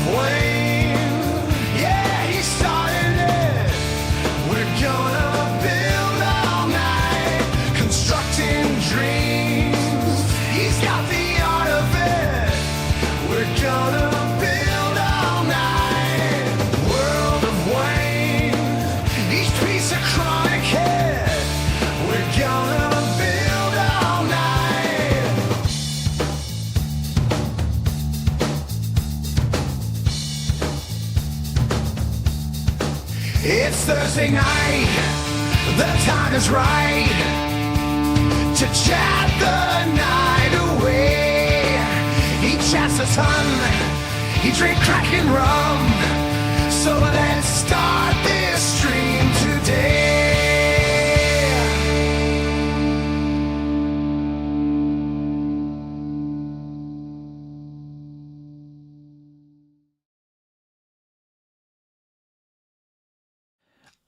Wayne, yeah, he started it. We're gonna build all night, constructing dreams. He's got the art of it. We're gonna build all night. World of Wayne, each piece a chronic hit. We're gonna build all night. It's Thursday night, the time is right to chat the night away. He chats a ton, he drink cracking rum. So let's start this stream today.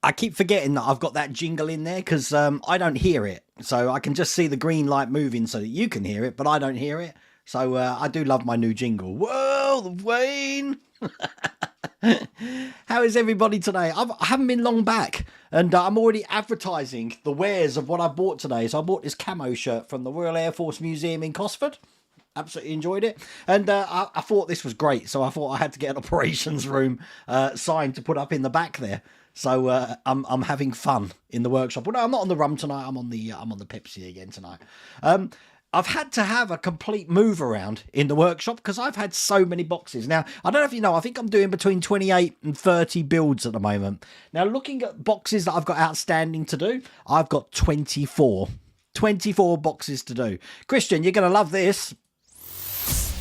I keep forgetting that I've got that jingle in there because I don't hear it. So I can just see the green light moving so that you can hear it, but I don't hear it. So I do love my new jingle. Whoa, Wayne! How is everybody today? I haven't been long back, and I'm already advertising the wares of what I bought today. So I bought this camo shirt from the Royal Air Force Museum in Cosford. Absolutely enjoyed it, and I thought this was great. So I thought I had to get an operations room sign to put up in the back there. So I'm having fun in the workshop. Well, no, I'm not on the rum tonight. I'm on the Pepsi again tonight. I've had to have a complete move around in the workshop because I've had so many boxes. Now, I don't know if you know, I think I'm doing between 28 and 30 builds at the moment. Now, looking at boxes that I've got outstanding to do, I've got 24. 24 boxes to do. Christian, you're going to love this.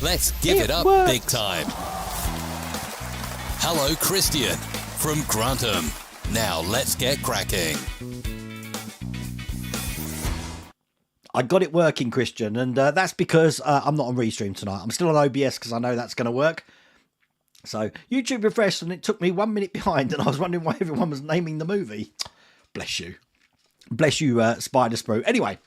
Let's give it up works. big time. Hello, Christian from Grantham. Now let's get cracking. I got it working, Christian, and that's because I'm not on Restream tonight. I'm still on OBS because I know that's going to work. So YouTube refreshed and it took me 1 minute behind, and I was wondering why everyone was naming the movie. Bless you. Bless you, Spider Sprue. Anyway,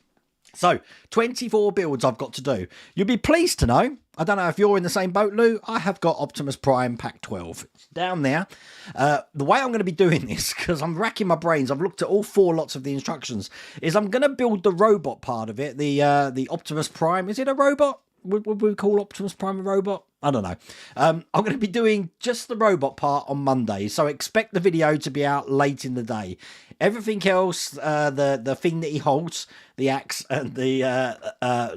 so 24 builds I've got to do. You'll be pleased to know, I don't know if you're in the same boat, Lou, I have got Optimus Prime Pack 12. It's down there. The way I'm going to be doing this, because I'm racking my brains, I've looked at all 4 lots of the instructions, is I'm going to build the robot part of it, the Optimus Prime. Is it a robot? Would we call Optimus Prime a robot? I don't know. I'm going to be doing just the robot part on Monday, so expect the video to be out late in the day. Everything else, the thing that he holds, the axe and the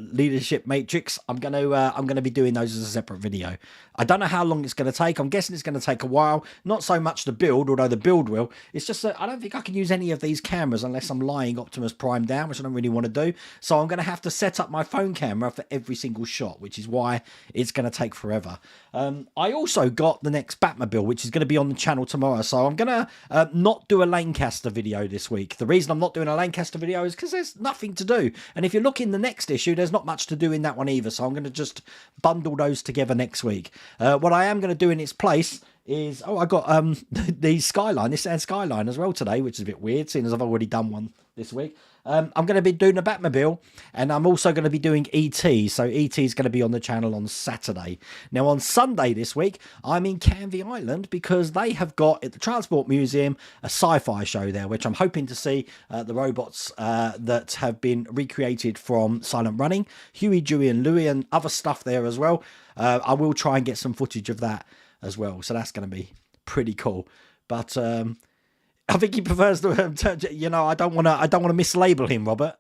leadership matrix, I'm going to be doing those as a separate video. I don't know how long it's going to take. I'm guessing it's going to take a while. Not so much the build, although the build will. It's just that I don't think I can use any of these cameras unless I'm lying Optimus Prime down, which I don't really want to do. So I'm going to have to set up my phone camera for every single shot, which is why it's going to take forever. I also got the next Batmobile, which is going to be on the channel tomorrow. So I'm going to not do a Lancaster video this week. The reason I'm not doing a Lancaster video is because there's nothing to do. And if you look in the next issue, there's not much to do in that one either. So I'm going to just bundle those together next week. What I am going to do in its place is, I got the Skyline, this and Skyline as well today, which is a bit weird, seeing as I've already done one this week. I'm going to be doing a Batmobile, and I'm also going to be doing E.T. So E.T. is going to be on the channel on Saturday. Now, on Sunday this week, I'm in Canvey Island because they have got, at the Transport Museum, a sci-fi show there, which I'm hoping to see the robots that have been recreated from Silent Running, Huey, Dewey, and Louie, and other stuff there as well. I will try and get some footage of that as well, so that's going to be pretty cool. But I think he prefers the, I don't want to mislabel him, Robert.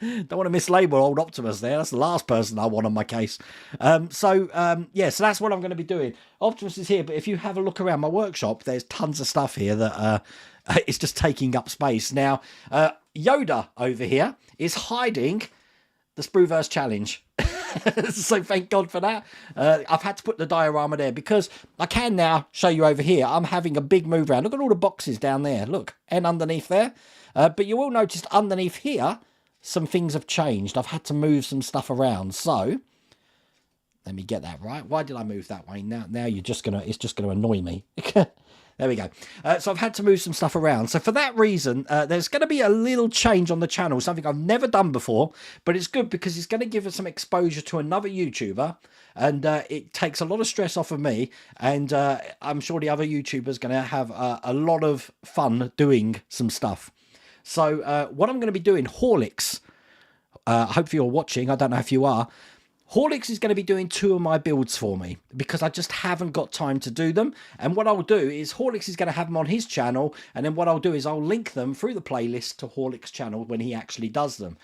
Don't want to mislabel old Optimus there. That's the last person I want on my case. So that's what I'm going to be doing. Optimus is here, but if you have a look around my workshop, there's tons of stuff here that it's just taking up space. Now, Yoda over here is hiding the Sprueverse Challenge. So thank God for that. I've had to put the diorama there because I can now show you over here. I'm having a big move around. Look at all the boxes down there. Look, and underneath there. But you will notice underneath here, some things have changed. I've had to move some stuff around. So let me get that right. Why did I move that way? Now you're just gonna, it's just gonna annoy me. There we go. So I've had to move some stuff around. So for that reason, there's going to be a little change on the channel, something I've never done before, but it's good because it's going to give us some exposure to another YouTuber, and it takes a lot of stress off of me, and I'm sure the other YouTubers are going to have a lot of fun doing some stuff. So what I'm going to be doing, Horlicks, hopefully you're watching, I don't know if you are, Horlicks is going to be doing 2 of my builds for me because I just haven't got time to do them. And what I'll do is Horlicks is going to have them on his channel. And then what I'll do is I'll link them through the playlist to Horlicks' channel when he actually does them.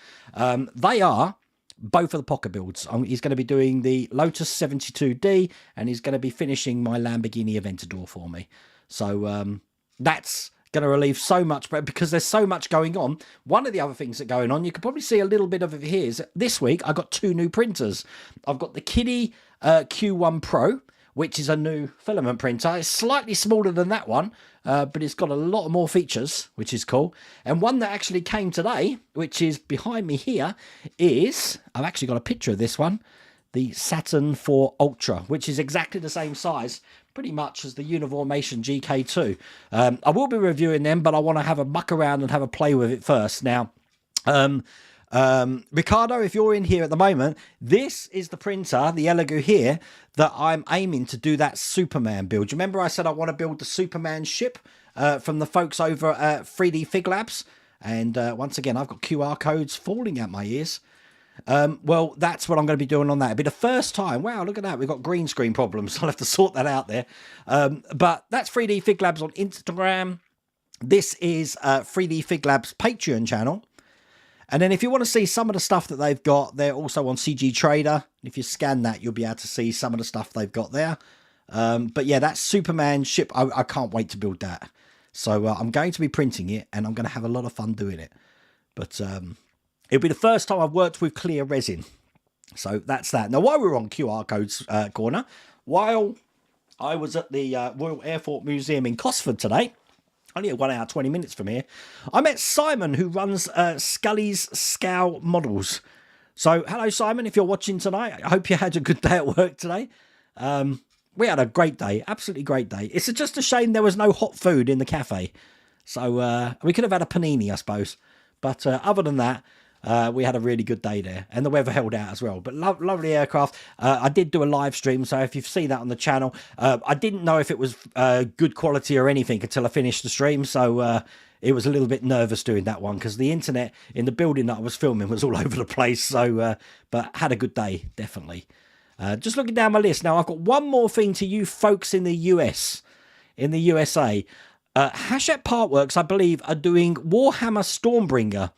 They are both of the pocket builds. He's going to be doing the Lotus 72D and he's going to be finishing my Lamborghini Aventador for me. So that's going to relieve so much, but because there's so much going on, one of the other things that are going on, you can probably see a little bit of it here, is this week I got 2 new printers. I've got the Kiddie Q1 Pro, which is a new filament printer. It's slightly smaller than that one, but it's got a lot more features, which is cool. And one that actually came today, which is behind me here, is, I've actually got a picture of this one, the Saturn 4 Ultra, which is exactly the same size pretty much as the Uniformation GK2. I will be reviewing them, but I want to have a muck around and have a play with it first. Now, Ricardo, if you're in here at the moment, this is the printer, the Elegoo here, that I'm aiming to do that Superman build. You remember I said I want to build the Superman ship from the folks over at 3D Fig Labs? And once again, I've got QR codes falling out my ears. Well, that's what I'm going to be doing on that. It'll be the first time. Wow, look at that. We've got green screen problems. I'll have to sort that out there. But that's 3D Fig Labs on Instagram. This is 3D Fig Labs Patreon channel. And then if you want to see some of the stuff that they've got, they're also on CG Trader. If you scan that, you'll be able to see some of the stuff they've got there. But yeah, that Superman ship, I can't wait to build that. So I'm going to be printing it and I'm going to have a lot of fun doing it. But it'll be the first time I've worked with clear resin. So that's that. Now, while we're on QR codes corner, while I was at the Royal Airport Museum in Cosford today, only 1 hour, 20 minutes from here, I met Simon, who runs Scully's Scow Models. So, hello, Simon, if you're watching tonight. I hope you had a good day at work today. We had a great day, absolutely great day. It's just a shame there was no hot food in the cafe. So, we could have had a panini, I suppose. But other than that, we had a really good day there, and the weather held out as well. But lovely aircraft. I did do a live stream, so if you see that on the channel, I didn't know if it was good quality or anything until I finished the stream, so it was a little bit nervous doing that one because the internet in the building that I was filming was all over the place. So, but had a good day, definitely. Just looking down my list now, I've got one more thing to you folks in the USA. Hachette Partworks, I believe, are doing Warhammer Stormbringer.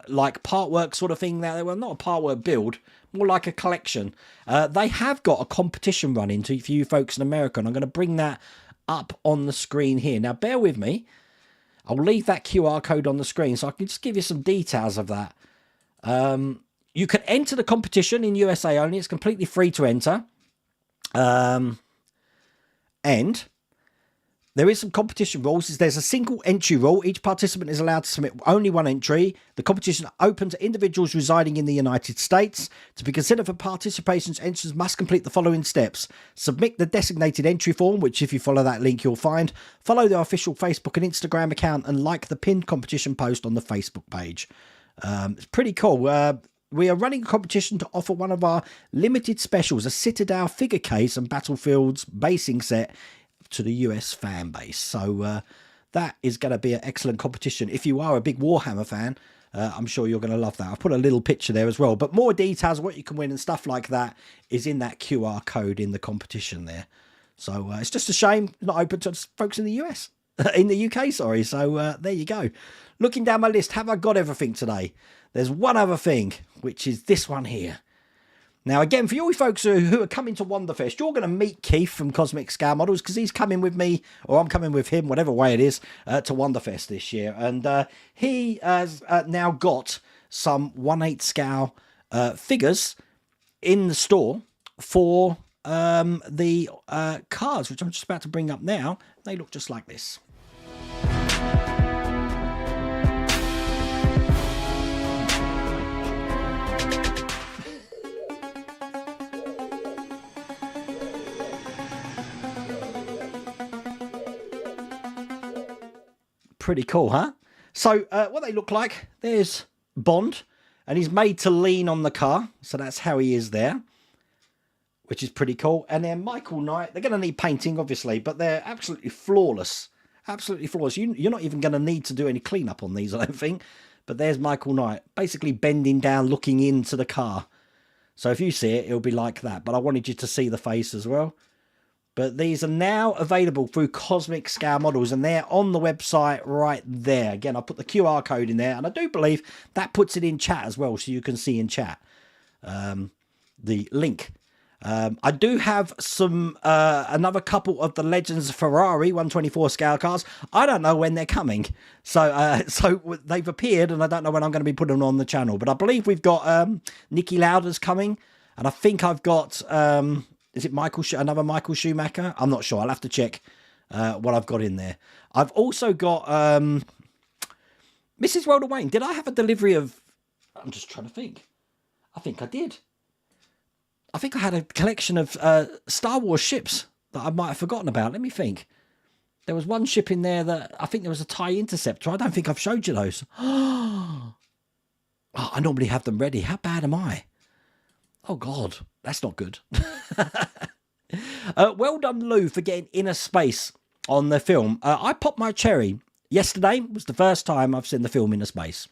Like partwork sort of thing now. Well, not a partwork build, more like a collection. They have got a competition running for you folks in America, and I'm going to bring that up on the screen here. Now, bear with me. I'll leave that QR code on the screen so I can just give you some details of that. You can enter the competition in USA only. It's completely free to enter. And there is some competition rules. There's a single entry rule. Each participant is allowed to submit only one entry. The competition is open to individuals residing in the United States. To be considered for participation, entrants must complete the following steps. Submit the designated entry form, which if you follow that link, you'll find. Follow the official Facebook and Instagram account and like the pinned competition post on the Facebook page. It's pretty cool. We are running a competition to offer one of our limited specials, a Citadel figure case and Battlefield's basing set to the US fan base. So that is going to be an excellent competition. If you are a big Warhammer fan, I'm sure you're going to love that. I'll put a little picture there as well, but more details of what you can win and stuff like that is in that QR code in the competition there. So it's just a shame it's not open to folks in the US, in the UK, sorry. So there you go. Looking down my list, have I got everything today? There's one other thing, which is this one here. Now, again, for you folks who are coming to Wonderfest, you're going to meet Keith from Cosmic Scale Models because he's coming with me, or I'm coming with him, whatever way it is, to Wonderfest this year. And he has now got some 1/8 scale figures in the store for the cards, which I'm just about to bring up now. They look just like this. Pretty cool, huh? So what they look like, there's Bond, and he's made to lean on the car. So that's how he is there, which is pretty cool. And then Michael Knight, they're going to need painting, obviously, but they're absolutely flawless. Absolutely flawless. You're not even going to need to do any cleanup on these, I don't think. But there's Michael Knight, basically bending down, looking into the car. So if you see it, it'll be like that. But I wanted you to see the face as well. But these are now available through Cosmic Scale Models, and they're on the website right there. Again, I'll put the QR code in there, and I do believe that puts it in chat as well, so you can see in chat the link. I do have some another couple of the Legends Ferrari 124 scale cars. I don't know when they're coming, so they've appeared, and I don't know when I'm going to be putting them on the channel. But I believe we've got Nicky Lauda's coming, and I think I've got is it another Michael Schumacher? I'm not sure. I'll have to check what I've got in there. I've also got Mrs. Rhoda Wayne. Did I have a delivery of? I'm just trying to think. I think I did. I think I had a collection of Star Wars ships that I might have forgotten about. Let me think. There was one ship in there that I think there was a TIE Interceptor. I don't think I've showed you those. Oh, I normally have them ready. How bad am I? Oh, God. That's not good. Well done, Lou, for getting Inner Space on the film. I popped my cherry. Yesterday was the first time I've seen the film Inner Space.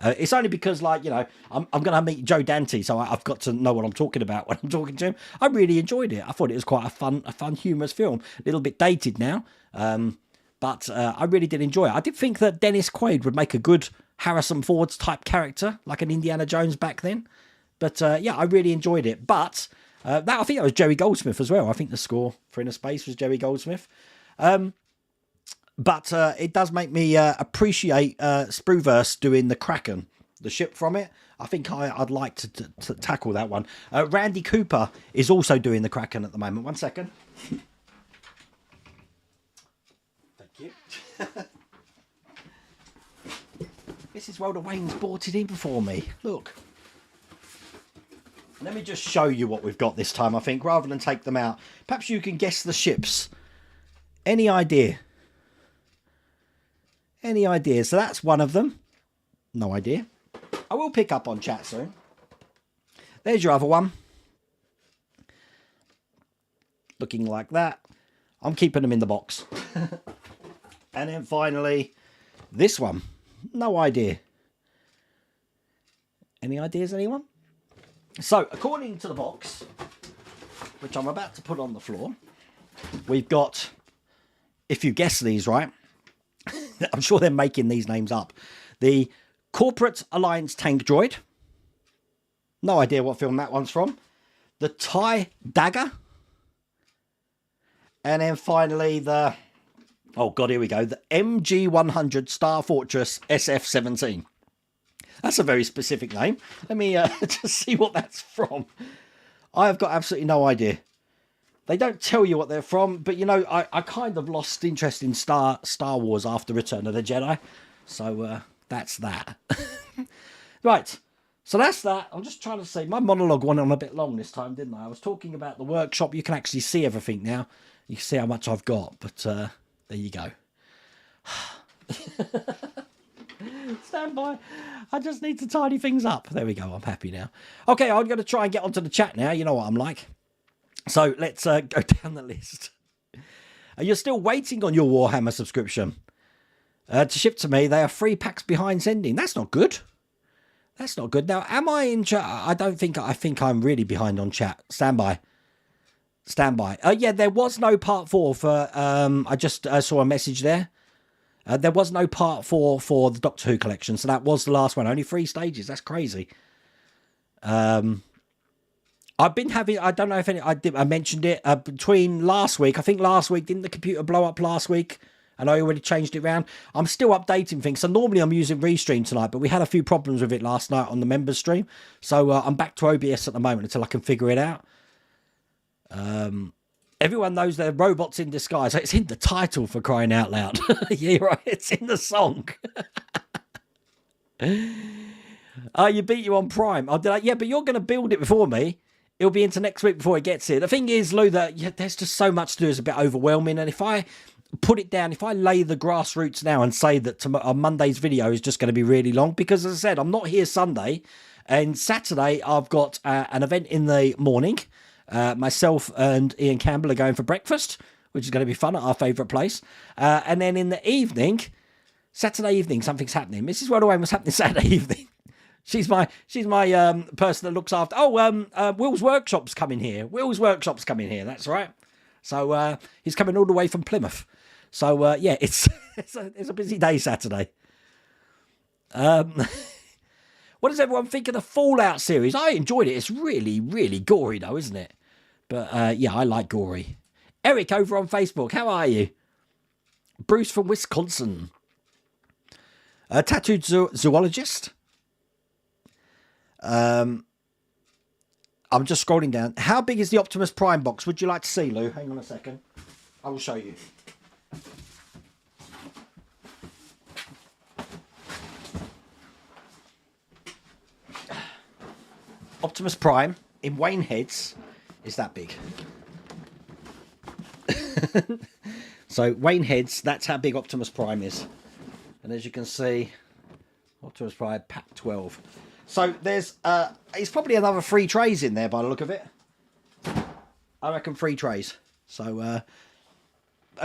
It's only because, like, you know, I'm going to meet Joe Dante, so I've got to know what I'm talking about when I'm talking to him. I really enjoyed it. I thought it was quite a fun, humorous film. A little bit dated now, but I really did enjoy it. I did think that Dennis Quaid would make a good Harrison Ford's type character, like an Indiana Jones back then. But yeah, I really enjoyed it. But I think that was Jerry Goldsmith as well. I think the score for Inner Space was Jerry Goldsmith. But it does make me appreciate Spruverse doing the Kraken, the ship from it. I think I'd like to tackle that one. Randy Cooper is also doing the Kraken at the moment. 1 second. Thank you. Mrs. Rhoda Wayne's brought it in before me. Look. Let me just show you what we've got this time, I think, rather than take them out. Perhaps you can guess the ships. Any idea? Any ideas? So that's one of them. No idea. I will pick up on chat soon. There's your other one. Looking like that. I'm keeping them in the box. And then finally, this one. No idea. Any ideas, anyone? So, according to the box, which I'm about to put on the floor, we've got, if you guess these right, I'm sure they're making these names up, the Corporate Alliance Tank Droid. No idea what film that one's from. The TIE Dagger. And then finally the, oh God, here we go, the MG-100 Star Fortress SF-17. That's a very specific name. Let me just see what that's from. I have got absolutely no idea. They don't tell you what they're from, but you know, I kind of lost interest in Star Wars after Return of the Jedi. So that's that. Right. So that's that. I'm just trying to say, my monologue went on a bit long this time, didn't I? I was talking about the workshop. You can actually see everything now. You can see how much I've got, but there you go. Stand by. I just need to tidy things up. There we go. I'm happy now. Okay, I'm going to try and get onto the chat now. You know what I'm like. So let's go down the list. You're still waiting on your Warhammer subscription to ship to me. They are 3 packs behind sending. That's not good. That's not good. Now, am I in chat? I think I'm really behind on chat. Stand by. Stand by. Yeah, there was no part 4 for... I just saw a message there. There was no part 4 for the Doctor Who collection, so that was the last one. Only 3 stages. That's crazy. I've been having, I don't know if I mentioned it between last week. I think last week, didn't the computer blow up last week? And I already changed it around. I'm still updating things. So normally I'm using Restream tonight, but we had a few problems with it last night on the members stream. So I'm back to OBS at the moment until I can figure it out. Everyone knows they're robots in disguise. It's in the title, for crying out loud. Yeah, right. It's in the song. You beat you on Prime. Oh, did I? Yeah, but you're going to build it before me. It'll be into next week before it gets here. The thing is, Lou, that there's just so much to do. It's a bit overwhelming. And if I put it down, if I lay the grassroots now and say that on Monday's video is just going to be really long, because as I said, I'm not here Sunday, and Saturday I've got an event in the morning. Myself and Ian Campbell are going for breakfast, which is going to be fun at our favourite place. And then in the evening, Saturday evening, something's happening. Mrs. Rodaway was happening Saturday evening. She's my person that looks after. Will's Workshop's coming here. Will's Workshop's coming here. That's right. So he's coming all the way from Plymouth. So yeah, it's a busy day Saturday. What does everyone think of the Fallout series? I enjoyed it. It's really, really gory though, isn't it? But yeah, I like gory. Eric over on Facebook, how are you? Bruce from Wisconsin. A tattooed zoologist. I'm just scrolling down. How big is the Optimus Prime box? Would you like to see, Lou? Hang on a second. I will show you. Optimus Prime in Wayne Heads is that big. So Wayne Heads, that's how big Optimus Prime is. And as you can see, Optimus Prime pack 12. So there's it's probably another 3 trays in there by the look of it. I reckon 3 trays. So a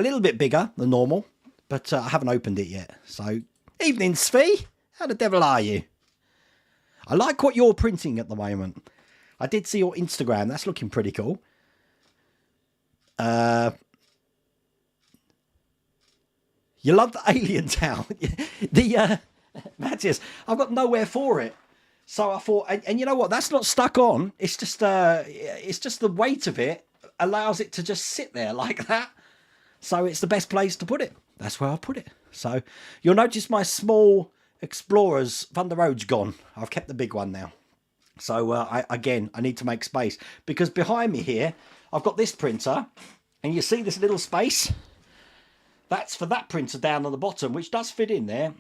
little bit bigger than normal, but I haven't opened it yet. So evening, Svi. How the devil are you? I like what you're printing at the moment. I did see your Instagram. That's looking pretty cool. You love the alien towel. Matthias, I've got nowhere for it. So I thought, and you know what? That's not stuck on. It's just the weight of it allows it to just sit there like that. So it's the best place to put it. That's where I put it. So you'll notice my small Explorers Thunder Road's gone. I've kept the big one now. So I need to make space, because behind me here, I've got this printer, and you see this little space? That's for that printer down on the bottom, which does fit in there.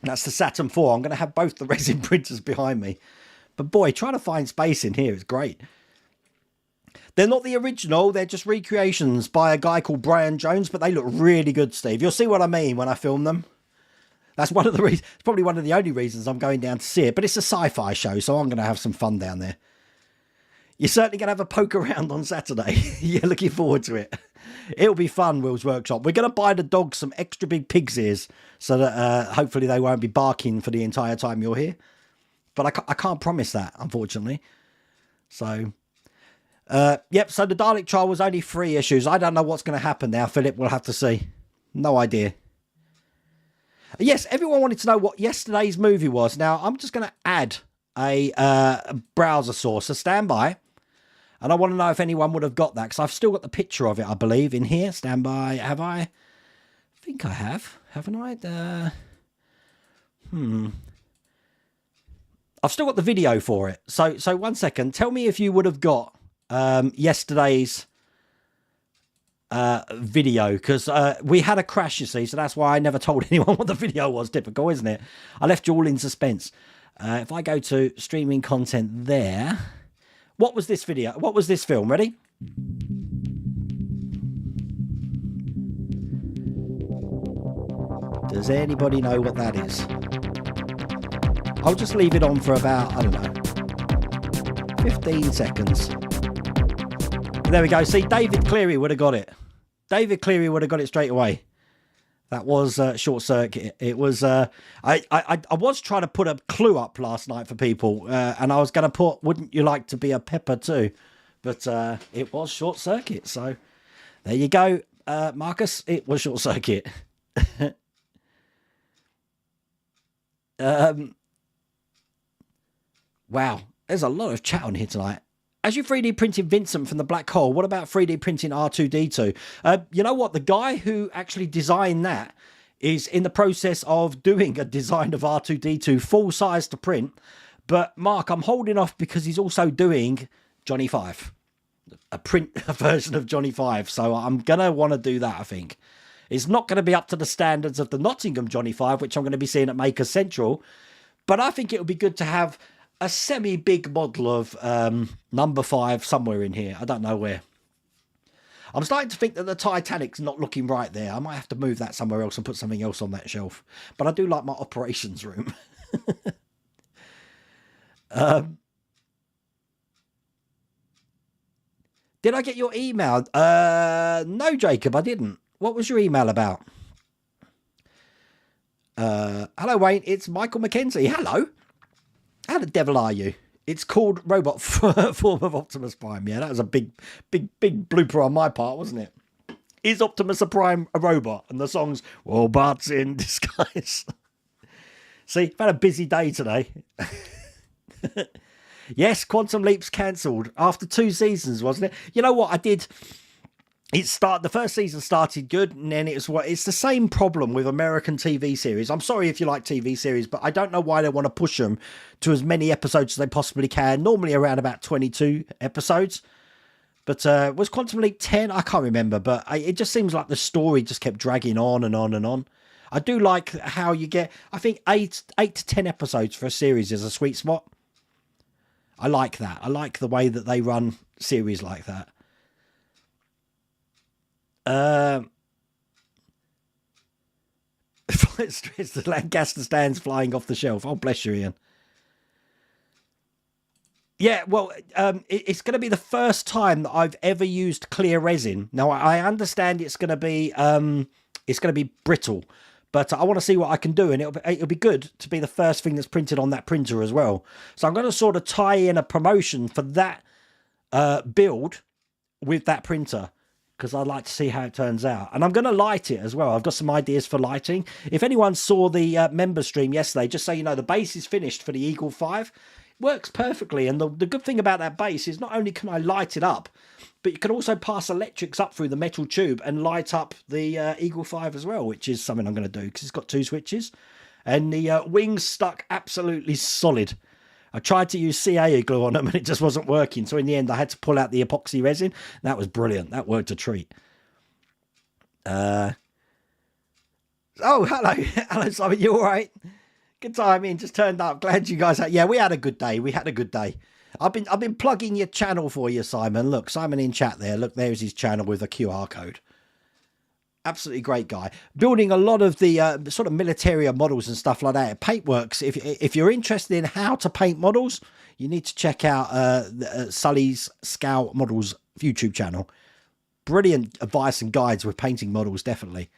That's the Saturn 4. I'm going to have both the resin printers behind me. But boy, trying to find space in here is great. They're not the original. They're just recreations by a guy called Brian Jones, but they look really good, Steve. You'll see what I mean when I film them. That's one of the reasons, probably one of the only reasons I'm going down to see it. But it's a sci-fi show, so I'm going to have some fun down there. You're certainly going to have a poke around on Saturday. Yeah, looking forward to it. It'll be fun, Will's Workshop. We're going to buy the dogs some extra big pig's ears so that hopefully they won't be barking for the entire time you're here. But I can't promise that, unfortunately. So, yep, so the Dalek trial was only 3 issues. I don't know what's going to happen now, Philip. We'll have to see. No idea. Yes, everyone wanted to know what yesterday's movie was. Now, I'm just going to add a browser source, so stand by. And I want to know if anyone would have got that, because I've still got the picture of it, I believe, in here. Stand by. Have I? I think I have. Haven't I? I've still got the video for it. So 1 second. Tell me if you would have got yesterday's video, because we had a crash, you see, so that's why I never told anyone what the video was. Typical, isn't it? I left you all in suspense. If I go to streaming content there, what was this video? What was this film? Ready? Does anybody know what that is? I'll just leave it on for about, I don't know, 15 seconds. There we go. See, David Cleary would have got it. David Cleary would have got it straight away. That was Short Circuit. It was. I was trying to put a clue up last night for people, and I was going to put "Wouldn't you like to be a pepper too?" But it was Short Circuit. So there you go, Marcus. It was Short Circuit. Wow, there's a lot of chat on here tonight. As you 3D printed Vincent from the Black Hole, what about 3D printing R2-D2? You know what? The guy who actually designed that is in the process of doing a design of R2-D2 full size to print. But Mark, I'm holding off because he's also doing Johnny 5, a version of Johnny 5. So I'm going to want to do that, I think. It's not going to be up to the standards of the Nottingham Johnny 5, which I'm going to be seeing at Maker Central. But I think it would be good to have a semi-big model of number 5 somewhere in here. I don't know where. I'm starting to think that the Titanic's not looking right there. I might have to move that somewhere else and put something else on that shelf. But I do like my operations room. Did I get your email? No, Jacob, I didn't. What was your email about? Hello, Wayne. It's Michael Mackenzie. Hello. How the devil are you? It's called Robot Form of Optimus Prime. Yeah, that was a big blooper on my part, wasn't it? Is Optimus Prime a robot? And the song's Robots in Disguise. See, I've had a busy day today. Yes, Quantum Leap's cancelled after 2 seasons, wasn't it? You know what I did? The first season started good, and then it's the same problem with American TV series. I'm sorry if you like TV series, but I don't know why they want to push them to as many episodes as they possibly can. Normally around about 22 episodes. But was Quantum Leap 10? I can't remember, but it just seems like the story just kept dragging on and on and on. I do like how you get, I think 8 to 10 episodes for a series is a sweet spot. I like that. I like the way that they run series like that. The Lancaster stands flying off the shelf. Oh, bless you, Ian. Yeah, well, it's going to be the first time that I've ever used clear resin. Now, I understand it's going to be brittle, but I want to see what I can do, and it'll be good to be the first thing that's printed on that printer as well. So I'm going to sort of tie in a promotion for that build with that printer, because I'd like to see how it turns out. And I'm going to light it as well. I've got some ideas for lighting. If anyone saw the member stream yesterday, just so you know, the base is finished for the Eagle 5. It works perfectly. And the good thing about that base is not only can I light it up, but you can also pass electrics up through the metal tube and light up the Eagle 5 as well, which is something I'm going to do because it's got 2 switches. And the wings stuck absolutely solid. I tried to use CA glue on them and it just wasn't working. So in the end, I had to pull out the epoxy resin. That was brilliant. That worked a treat. Oh, hello. Hello, Simon. You all right? Good timing. Just turned up. Glad you guys had... Yeah, we had a good day. We had a good day. I've been plugging your channel for you, Simon. Look, Simon in chat there. Look, there's his channel with a QR code. Absolutely great guy. Building a lot of the sort of militaria models and stuff like that. Paintworks. If you're interested in how to paint models, you need to check out Sully's Scout Models YouTube channel. Brilliant advice and guides with painting models, definitely.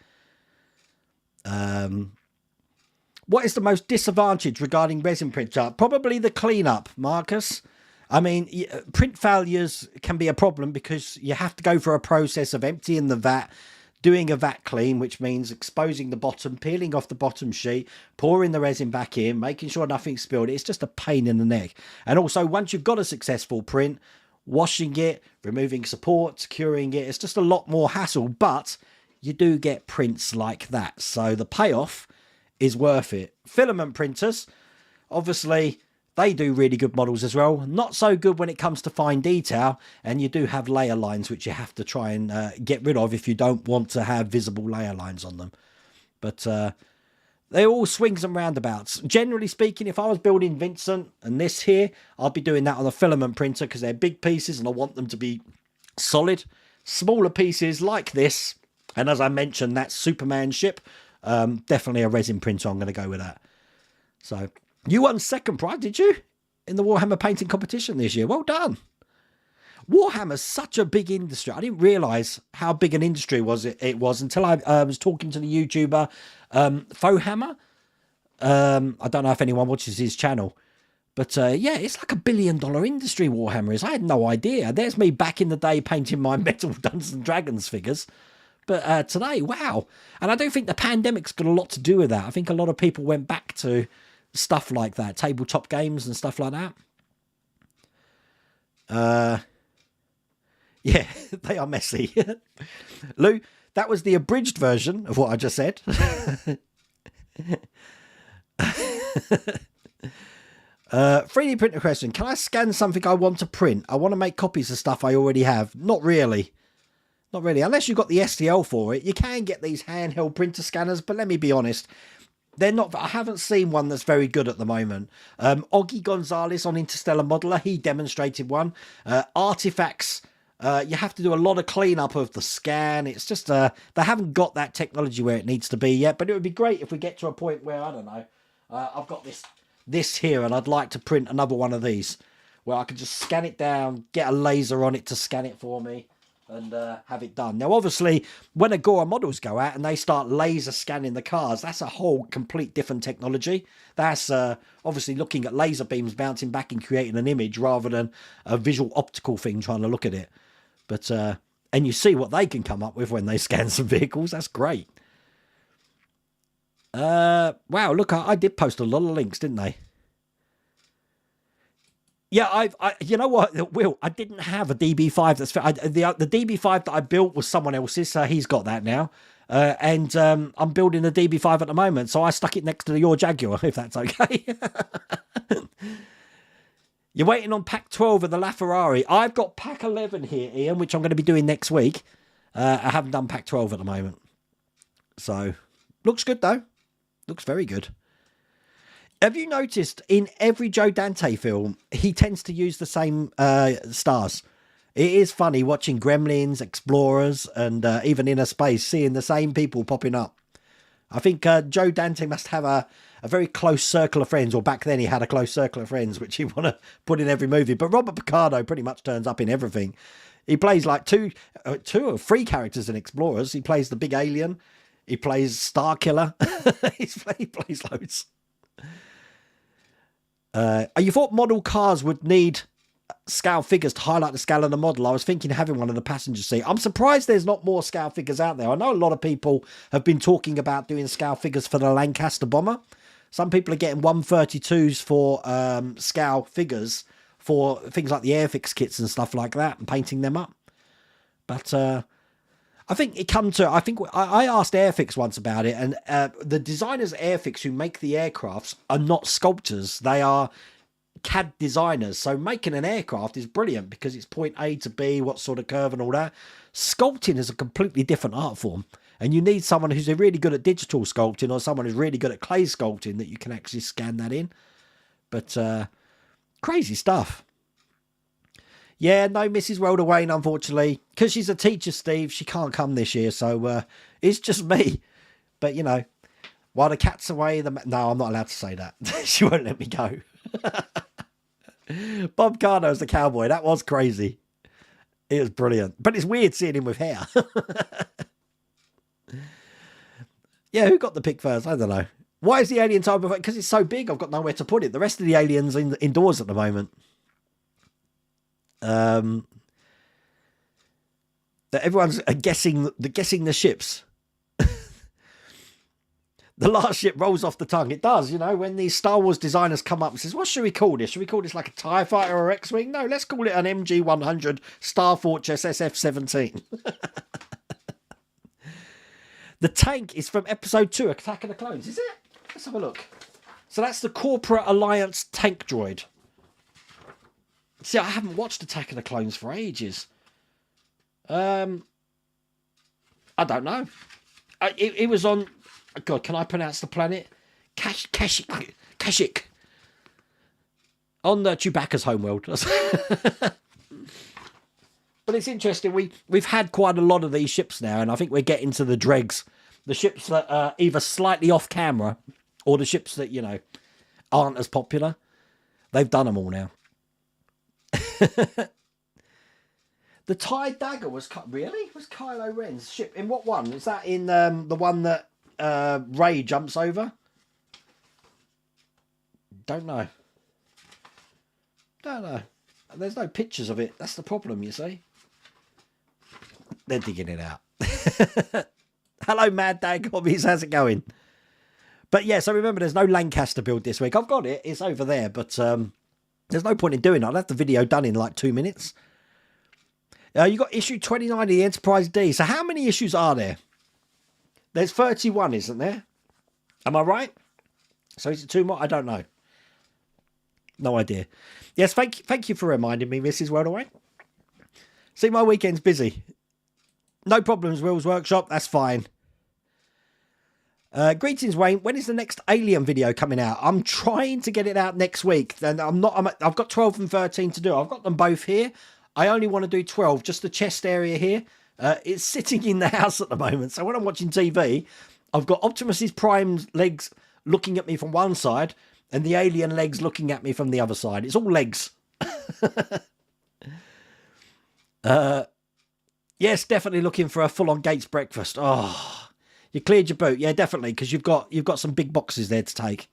What is the most disadvantage regarding resin printer? Probably the cleanup, Marcus. I mean, print failures can be a problem because you have to go through a process of emptying the vat, doing a vat clean, which means exposing the bottom, peeling off the bottom sheet, pouring the resin back in, making sure nothing's spilled. It's just a pain in the neck. And also, once you've got a successful print, washing it, removing support, securing it, it's just a lot more hassle. But you do get prints like that. So the payoff is worth it. Filament printers, obviously, they do really good models as well. Not so good when it comes to fine detail. And you do have layer lines, which you have to try and get rid of if you don't want to have visible layer lines on them. But they're all swings and roundabouts. Generally speaking, if I was building Vincent and this here, I'd be doing that on a filament printer because they're big pieces and I want them to be solid. Smaller pieces like this, and as I mentioned, that Superman ship, definitely a resin printer. I'm going to go with that. So... You won second prize, did you? In the Warhammer painting competition this year. Well done. Warhammer's such a big industry. I didn't realise how big an industry it was until I was talking to the YouTuber Fohammer. I don't know if anyone watches his channel. But yeah, it's like $1 billion industry, Warhammer is. I had no idea. There's me back in the day painting my metal Dungeons and Dragons figures. But today, wow. And I do think the pandemic's got a lot to do with that. I think a lot of people went back to... stuff like that, tabletop games and stuff like that. Yeah, they are messy. Lou, that was the abridged version of what I just said. 3D printer question. Can I scan something I want to print? I want to make copies of stuff I already have. Not really. Not really. Unless you've got the STL for it. You can get these handheld printer scanners, but let me be honest. They're not. I haven't seen one that's very good at the moment. Oggy Gonzalez on Interstellar Modeler, he demonstrated one. Artifacts You have to do a lot of cleanup of the scan. It's just they haven't got that technology where it needs to be yet. But it would be great if we get to a point where, I don't know, I've got this here, and I'd like to print another one of these where I can just scan it down, get a laser on it to scan it for me, and have it done. Now, obviously, when Agora models go out and they start laser scanning the cars, that's a whole complete different technology. That's obviously looking at laser beams bouncing back and creating an image rather than a visual optical thing trying to look at it. But and you see what they can come up with when they scan some vehicles. That's great. Wow, look, I did post a lot of links, didn't I? Yeah, I you know what, Will, I didn't have a DB5 that's the DB5 that I built was someone else's, so he's got that now. And I'm building a DB5 at the moment, so I stuck it next to your Jaguar, if that's okay. You're waiting on pack 12 of the LaFerrari. I've got pack 11 here, Ian, which I'm going to be doing next week. I haven't done pack 12 at the moment. So, looks good though. Looks very good. Have you noticed in every Joe Dante film, he tends to use the same stars? It is funny watching Gremlins, Explorers, and even Inner Space, seeing the same people popping up. I think Joe Dante must have a very close circle of friends, or back then he had a close circle of friends, which he want to put in every movie. But Robert Picardo pretty much turns up in everything. He plays like two or three characters in Explorers. He plays the big alien. He plays Star Killer. He plays loads. You thought model cars would need scale figures to highlight the scale of the model? I was thinking of having one in the passenger seat. I'm surprised there's not more scale figures out there. I know a lot of people have been talking about doing scale figures for the Lancaster bomber. Some people are getting 132s for scale figures for things like the Airfix kits and stuff like that, and painting them up. But I think it come to, I asked Airfix once about it, and the designers at Airfix who make the aircrafts are not sculptors. They are CAD designers. So making an aircraft is brilliant because it's point A to B, what sort of curve and all that. Sculpting is a completely different art form. And you need someone who's really good at digital sculpting, or someone who's really good at clay sculpting, that you can actually scan that in. But crazy stuff. Yeah, no Mrs. Rhoda Wayne, unfortunately. Because she's a teacher, Steve, she can't come this year. So it's just me. But, you know, while the cat's away... No, I'm not allowed to say that. She won't let me go. Bob Carno's the cowboy. That was crazy. It was brilliant. But it's weird seeing him with hair. Yeah, who got the pick first? I don't know. Why is the alien type of... Because it's so big, I've got nowhere to put it. The rest of the aliens indoors at the moment. Everyone's guessing the ships. The last ship rolls off the tongue. It does, you know, when these Star Wars designers come up and says, what should we call this? Should we call this like a TIE Fighter or X-Wing? No, let's call it an MG-100 Star Fortress SF-17. The tank is from episode 2, Attack of the Clones. Is it? Let's have a look. So that's the Corporate Alliance tank droid. See, I haven't watched Attack of the Clones for ages. I don't know. It was on... God, can I pronounce the planet? Kashyyyk. On Chewbacca's homeworld. But it's interesting. We've had quite a lot of these ships now, and I think we're getting to the dregs. The ships that are either slightly off camera, or the ships that, you know, aren't as popular. They've done them all now. The TIE Dagger was... Really? Was Kylo Ren's ship? In what one? Is that in the one that Rey jumps over? Don't know. There's no pictures of it. That's the problem, you see. They're digging it out. Hello, Mad Dag Hobbies. How's it going? But yeah, so remember, there's no Lancaster build this week. I've got it. It's over there, but there's no point in doing it. I'll have the video done in like 2 minutes. You got issue 29 of the Enterprise D. So how many issues are there? There's 31, isn't there? Am I right? So is it 2 more? I don't know. No idea. Yes, thank you for reminding me, Mrs. Worldaway. See, my weekend's busy. No problems, Will's Workshop. That's fine. Greetings, Wayne. When is the next Alien video coming out? I'm trying to get it out next week. And I've got 12 and 13 to do. I've got them both here. I only want to do 12, just the chest area here. It's sitting in the house at the moment. So when I'm watching TV, I've got Optimus's Prime legs looking at me from one side and the alien legs looking at me from the other side. It's all legs. Yes, definitely looking for a full-on Gates breakfast. Oh, you cleared your boot. Yeah, definitely, because you've got some big boxes there to take.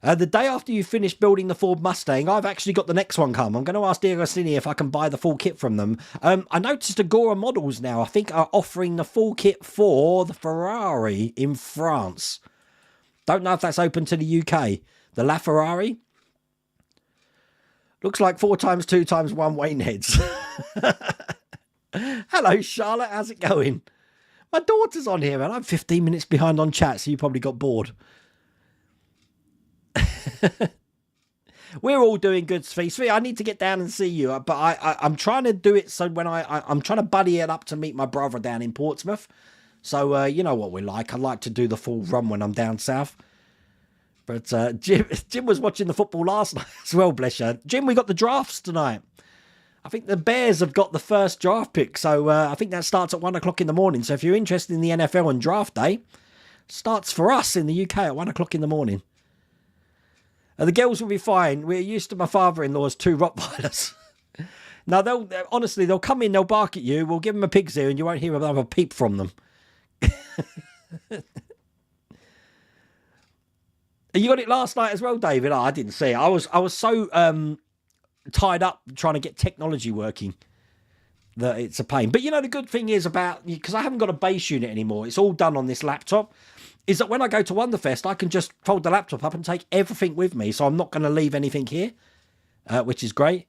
The day after you finish building the Ford Mustang, I've actually got the next one come. I'm going to ask D'Agostini if I can buy the full kit from them. I noticed Agora Models now, I think, are offering the full kit for the Ferrari in France. Don't know if that's open to the UK. The La Ferrari. Looks like 4x2 x 1 Wayne heads. Hello, Charlotte. How's it going? My daughter's on here, and I'm 15 minutes behind on chat, so you probably got bored. We're all doing good, Svi. I need to get down and see you, but I'm trying to do it so when I'm trying to buddy it up to meet my brother down in Portsmouth. So you know what we're like. I like to do the full run when I'm down south. But Jim was watching the football last night as well, bless you. Jim, we got the drafts tonight. I think the Bears have got the first draft pick, so I think that starts at 1 o'clock in the morning. So if you're interested in the NFL and draft day, starts for us in the UK at 1 o'clock in the morning. The girls will be fine. We're used to my father-in-law's 2 Rottweilers. Now, they'll come in, they'll bark at you, we'll give them a pig's ear, and you won't hear another peep from them. You got it last night as well, David? Oh, I didn't see it. I was so tied up trying to get technology working that it's a pain. But you know, the good thing is about, because I haven't got a base unit anymore, it's all done on this laptop, is that when I go to Wonderfest, I can just fold the laptop up and take everything with me. So I'm not going to leave anything here, which is great.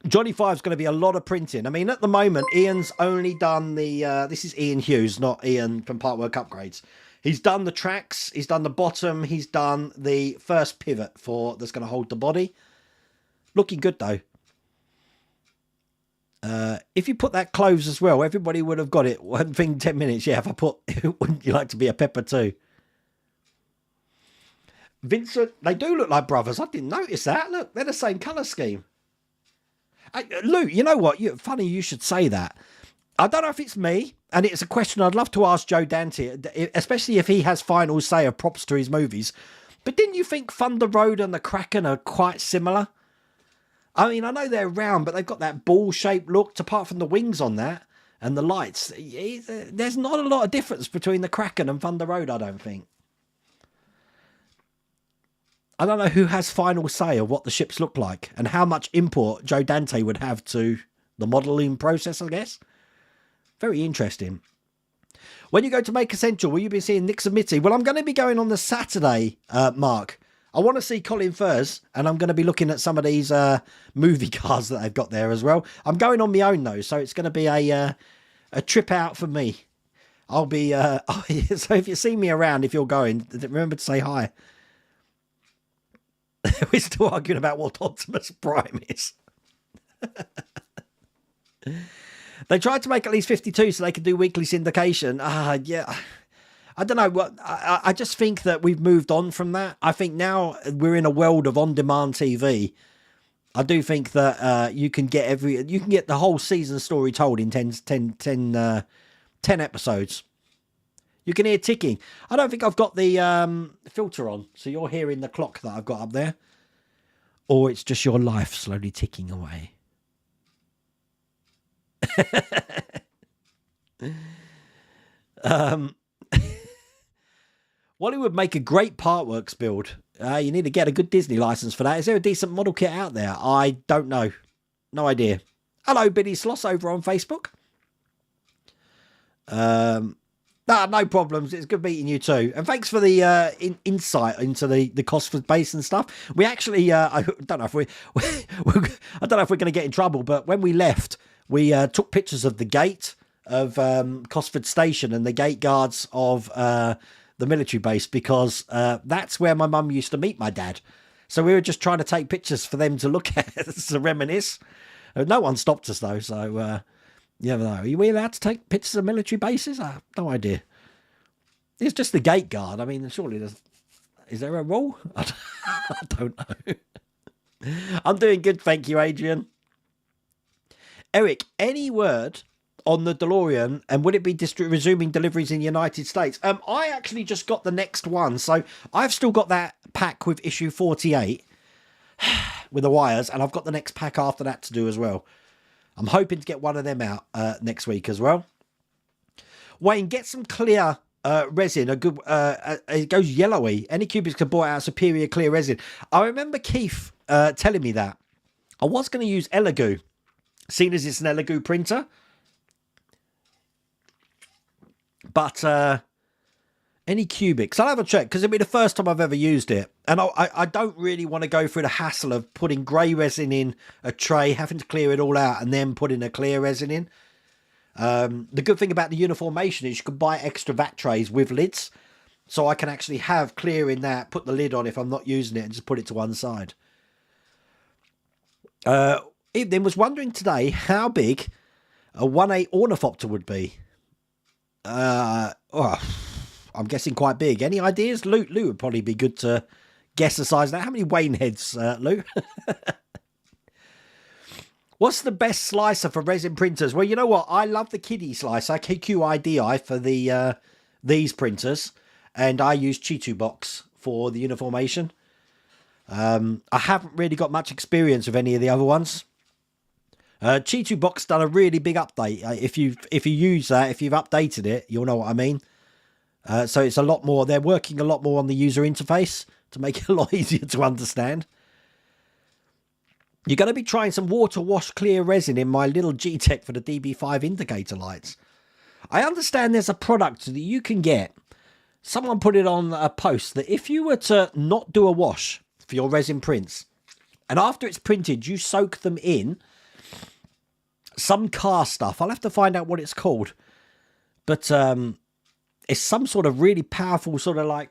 Johnny 5's going to be a lot of printing. I mean, at the moment, Ian's only done the... this is Ian Hughes, not Ian from Partwork Upgrades. He's done the tracks, he's done the bottom, he's done the first pivot that's going to hold the body. Looking good, though. If you put that cloves as well, everybody would have got it. One thing, 10 minutes. Yeah, if I put... Wouldn't you like to be a pepper too? Vincent, they do look like brothers. I didn't notice that. Look, they're the same colour scheme. Lou, you know what? Funny you should say that. I don't know if it's me, and it's a question I'd love to ask Joe Dante, especially if he has final say of props to his movies. But didn't you think Thunder Road and the Kraken are quite similar? I mean, I know they're round, but they've got that ball-shaped look, apart from the wings on that and the lights. There's not a lot of difference between the Kraken and Thunder Road, I don't think. I don't know who has final say of what the ships look like and how much import Joe Dante would have to the modelling process, I guess. Very interesting. When you go to Make Essential, will you be seeing Nix and Mitty? Well, I'm going to be going on the Saturday, Mark. I want to see Colin Furze, and I'm going to be looking at some of these movie cars that they've got there as well. I'm going on my own, though, so it's going to be a trip out for me. I'll be... so if you see me around, if you're going, remember to say hi. We're still arguing about what Optimus Prime is. They tried to make at least 52 so they could do weekly syndication. Yeah... I don't know what. I just think that we've moved on from that. I think now we're in a world of on-demand TV. I do think that you can get the whole season story told in 10 episodes. You can hear ticking. I don't think I've got the filter on, so you're hearing the clock that I've got up there, or it's just your life slowly ticking away. Wally would make a great Partworks build. You need to get a good Disney license for that. Is there a decent model kit out there? I don't know. No idea. Hello, Biddy Sloss over on Facebook. No problems. It's good meeting you too. And thanks for the insight into the Cosford base and stuff. We actually, I don't know if I don't know if we're going to get in trouble, but when we left, we took pictures of the gate of Cosford Station and the gate guards of... the military base, because that's where my mum used to meet my dad. So we were just trying to take pictures for them to look at to reminisce. No one stopped us though, so you never know. Are we allowed to take pictures of military bases? I have no idea. It's just the gate guard. I mean, surely is there a rule? I don't know. I'm doing good, thank you, Adrian. Eric, any word on the DeLorean, and would it be resuming deliveries in the United States? I actually just got the next one, so I've still got that pack with issue 48 with the wires, and I've got the next pack after that to do as well. I'm hoping to get one of them out next week as well. Wayne, get some clear resin. A good, it goes yellowy. Any cubics can bought out superior clear resin. I remember Keith telling me that. I was going to use Elegoo, seeing as it's an Elegoo printer. But any cubics, I'll have a check, because it'll be the first time I've ever used it. And I don't really want to go through the hassle of putting grey resin in a tray, having to clear it all out, and then putting a clear resin in. The good thing about the Uniformation is you can buy extra vat trays with lids. So I can actually have clear in that, put the lid on if I'm not using it, and just put it to one side. Evening was wondering today how big a 1/8 ornithopter would be. I'm guessing quite big. Any ideas? Lou would probably be good to guess the size of that. How many Wayne heads, Lou? What's the best slicer for resin printers? Well, you know what? I love the kiddie slicer, KQIDI, for the these printers. And I use Chitu Box for the Uniformation. I haven't really got much experience with any of the other ones. Chitu Box done a really big update. If you use that, if you've updated it, you'll know what I mean. So it's a lot more. They're working a lot more on the user interface to make it a lot easier to understand. You're going to be trying some water wash clear resin in my little G-Tech for the DB5 indicator lights. I understand there's a product that you can get. Someone put it on a post that if you were to not do a wash for your resin prints, and after it's printed, you soak them in some car stuff. I'll have to find out what it's called. But it's some sort of really powerful sort of like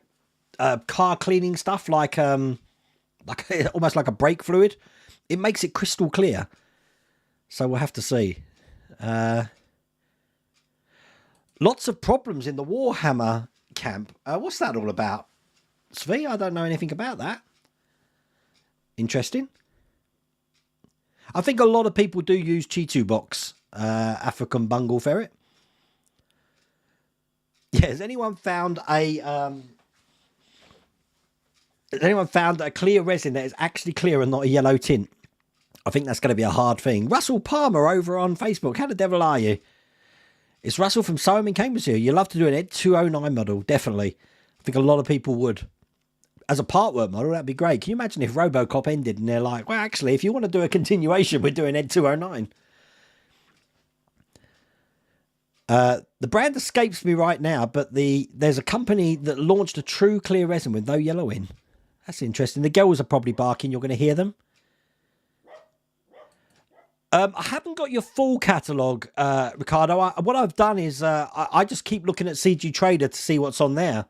car cleaning stuff, like almost like a brake fluid. It makes it crystal clear. So we'll have to see. Lots of problems in the Warhammer camp. What's that all about? Svi, I don't know anything about that. Interesting. I think a lot of people do use Chitu Box, African Bungle Ferret. Yeah, has anyone found a clear resin that is actually clear and not a yellow tint? I think that's going to be a hard thing. Russell Palmer over on Facebook. How the devil are you? It's Russell from Soham in Cambridgeshire. You love to do an Ed 209 model, definitely. I think a lot of people would. As a part work model, that'd be great. Can you imagine if Robocop ended and they're like, well, actually, if you want to do a continuation, we're doing Ed 209. The brand escapes me right now, but there's a company that launched a true clear resin with no yellow in. That's interesting. The girls are probably barking. You're going to hear them. I haven't got your full catalogue, Ricardo. What I've done is I just keep looking at CG Trader to see what's on there.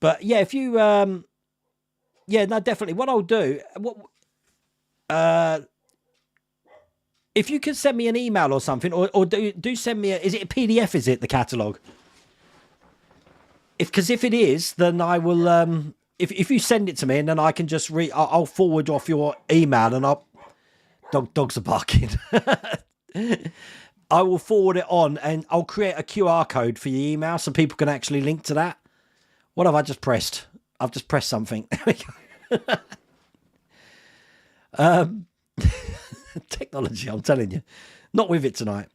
But yeah, if you, yeah, no, definitely. What I'll do, if you can send me an email or something, or do send me is it a PDF? Is it the catalogue? Because if it is, then I will. If you send it to me, and then I can just I'll forward off your email, and dogs are barking. I will forward it on, and I'll create a QR code for your email so people can actually link to that. What have I just pressed? I've just pressed something. There we go. Technology, I'm telling you. Not with it tonight.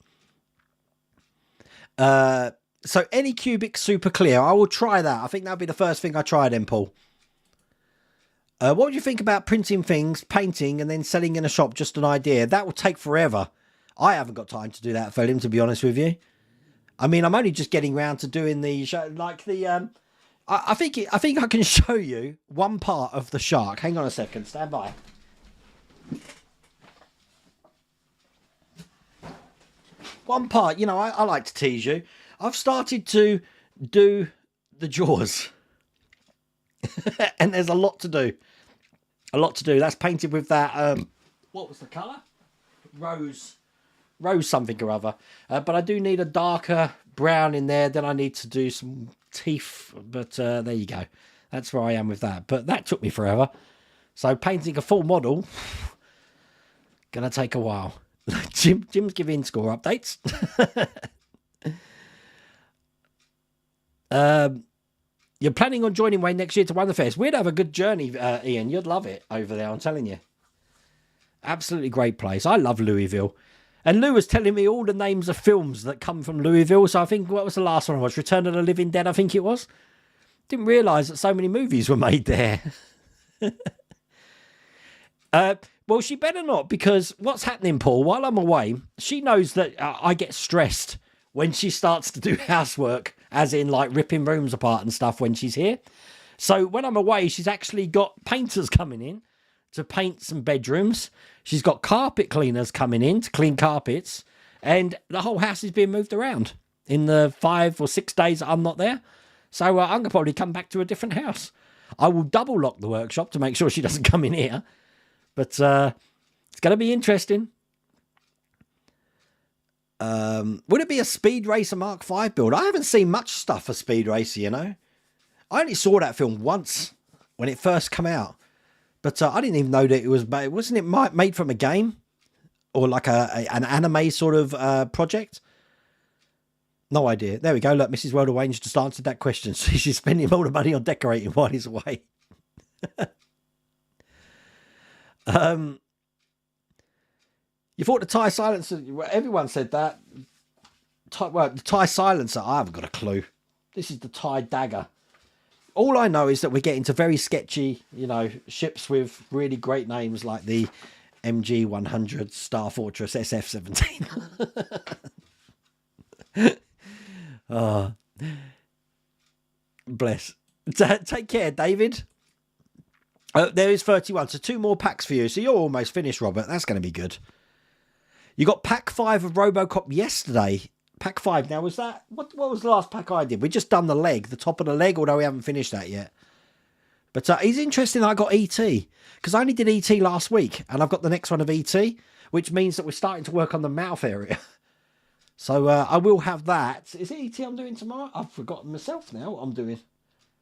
So any cubic super clear. I will try that. I think that'll be the first thing I try then, Paul. What would you think about printing things, painting, and then selling in a shop? Just an idea. That will take forever. I haven't got time to do that, Philip, to be honest with you. I mean, I'm only just getting round to doing the show, like the... I think I can show you one part of the shark. Hang on a second. Stand by. One part. You know, I like to tease you. I've started to do the jaws. And there's a lot to do. A lot to do. That's painted with that... what was the colour? Rose something or other. But I do need a darker brown in there. Then I need to do some teeth. But there you go. That's where I am with that. But that took me forever. So painting a full model... gonna take a while. Jim's giving score updates. You're planning on joining Wayne next year to Wonderfest. We'd have a good journey, Ian. You'd love it over there, I'm telling you. Absolutely great place. I love Louisville. And Lou was telling me all the names of films that come from Louisville. So I think, what was the last one I watched? Return of the Living Dead, I think it was. Didn't realise that so many movies were made there. Well, she better not, because what's happening, Paul, while I'm away, she knows that I get stressed when she starts to do housework, as in like ripping rooms apart and stuff when she's here. So when I'm away, she's actually got painters coming in to paint some bedrooms. She's got carpet cleaners coming in to clean carpets, and the whole house is being moved around in the 5 or 6 days that I'm not there. So I'm going to probably come back to a different house. I will double lock the workshop to make sure she doesn't come in here. But it's going to be interesting. Would it be a Speed Racer Mark V build? I haven't seen much stuff for Speed Racer, you know. I only saw that film once when it first came out. But I didn't even know that it was... Wasn't it made from a game? Or like an anime sort of project? No idea. There we go. Look, Mrs. World of Wayne just answered that question. So she's spending all the money on decorating while he's away. You thought the Thai silencer... Everyone said that. The Thai silencer, I haven't got a clue. This is the Thai dagger. All I know is that we're getting to very sketchy, you know, ships with really great names like the MG-100 Star Fortress SF-17. Oh, bless. Take care, David. There is 31, so 2 more packs for you. So you're almost finished, Robert. That's going to be good. You got pack 5 of RoboCop yesterday. Pack 5. Now, was that... What was the last pack I did? We just done the leg, the top of the leg, although we haven't finished that yet. But it's interesting I got E.T. because I only did E.T. last week, and I've got the next one of E.T., which means that we're starting to work on the mouth area. So I will have that. Is it E.T. I'm doing tomorrow? I've forgotten myself now what I'm doing.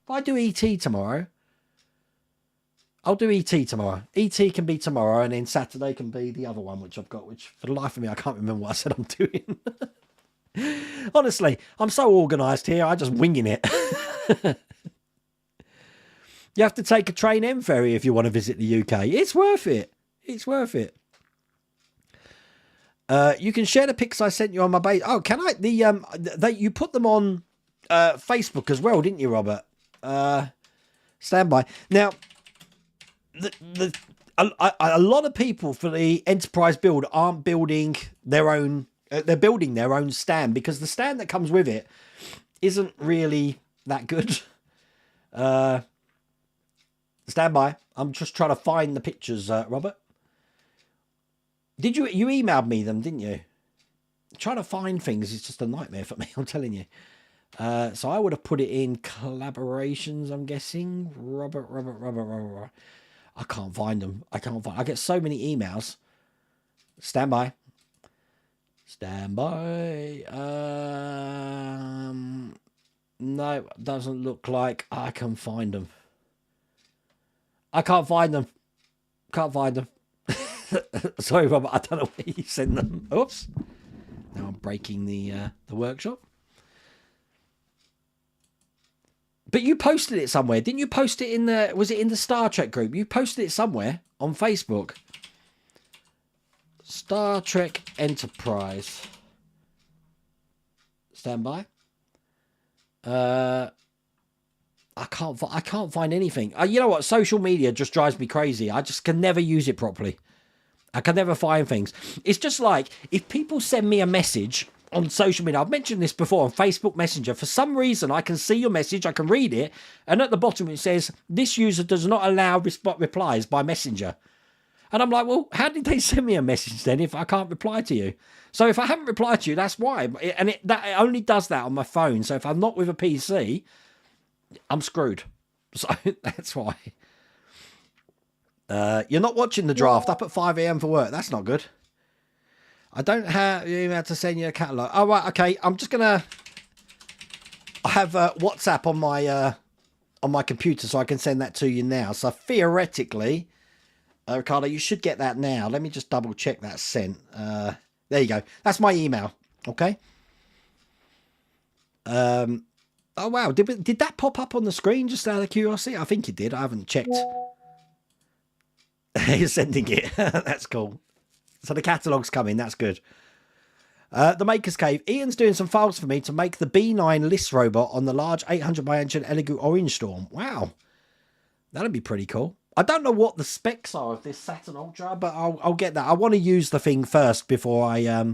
If I do E.T. tomorrow... I'll do E.T. tomorrow. E.T. can be tomorrow, and then Saturday can be the other one, which I've got, which for the life of me, I can't remember what I said I'm doing. Honestly, I'm so organised here, I'm just winging it. You have to take a train M ferry if you want to visit the UK. It's worth it. It's worth it. You can share the pics I sent you on my base. Oh, can I? You put them on Facebook as well, didn't you, Robert? Stand by. Now... A lot of people for the Enterprise build aren't building their own. They're building their own stand because the stand that comes with it isn't really that good. Stand by. I'm just trying to find the pictures, Robert. Did you emailed me them, didn't you? Trying to find things is just a nightmare for me. I'm telling you. So I would have put it in collaborations. I'm guessing Robert. I can't find them. I get so many emails. Stand by. Stand by. No, doesn't look like I can find them. I can't find them. Can't find them. Sorry, Robert. I don't know where you send them. Oops. Now I'm breaking the workshop. But you posted it somewhere. Didn't you post it in the... Was it in the Star Trek group? You posted it somewhere on Facebook. Star Trek Enterprise. Stand by. I can't find anything. You know what? Social media just drives me crazy. I just can never use it properly. I can never find things. It's just like if people send me a message on social media. I've mentioned this before on Facebook Messenger. For some reason, I can see your message, I can read it, and at the bottom it says, this user does not allow replies by Messenger. And I'm like, well, how did they send me a message then if I can't reply to you? So if I haven't replied to you, that's why. And it only does that on my phone. So if I'm not with a PC, I'm screwed. So that's why. You're not watching the draft up at 5 a.m. for work. That's not good. I don't have you have to send you a catalogue. Oh, right, okay. I'm just gonna. I have WhatsApp on my computer, so I can send that to you now. So theoretically, Ricardo, you should get that now. Let me just double check that sent. There you go. That's my email. Okay. Oh wow, did that pop up on the screen just out of curiosity? I think it did. I haven't checked. You're sending it. That's cool. So the catalogue's coming. That's good. The Maker's Cave. Ian's doing some files for me to make the B9 list robot on the large 800 by 800 Elegoo Orange Storm. Wow. That'd be pretty cool. I don't know what the specs are of this Saturn Ultra, but I'll get that. I want to use the thing first before I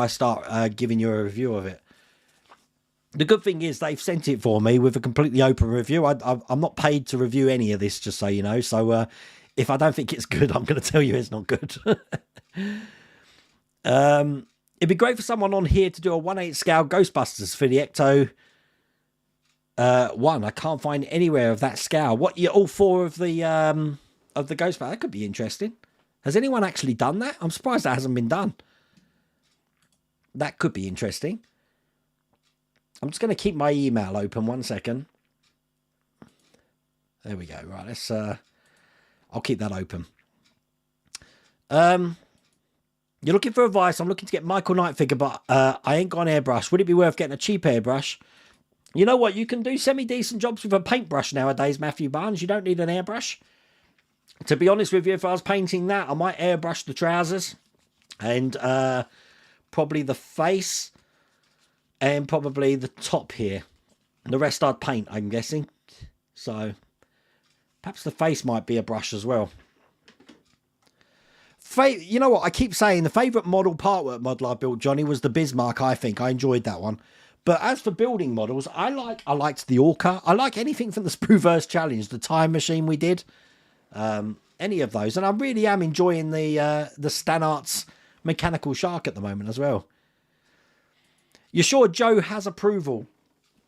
start giving you a review of it. The good thing is they've sent it for me with a completely open review. I'm not paid to review any of this, just so you know. So if I don't think it's good, I'm going to tell you it's not good. It'd be great for someone on here to do a 1/8 scale Ghostbusters for the Ecto 1. I can't find anywhere of that scale. What? All 4 of the Ghostbusters? That could be interesting. Has anyone actually done that? I'm surprised that hasn't been done. That could be interesting. I'm just going to keep my email open 1 second. There we go. Right, let's. I'll keep that open. You're looking for advice. I'm looking to get Michael Knight figure, but I ain't got an airbrush. Would it be worth getting a cheap airbrush? You know what? You can do semi-decent jobs with a paintbrush nowadays, Matthew Barnes. You don't need an airbrush. To be honest with you, if I was painting that, I might airbrush the trousers and probably the face and probably the top here. And the rest I'd paint, I'm guessing. So perhaps the face might be a brush as well. You know what? I keep saying the favourite model partwork model I built, Johnny, was the Bismarck, I think. I enjoyed that one. But as for building models, I liked the Orca. I like anything from the Sprueverse Challenge, the time machine we did. Any of those. And I really am enjoying the Stanart's Mechanical Shark at the moment as well. You're sure Joe has approval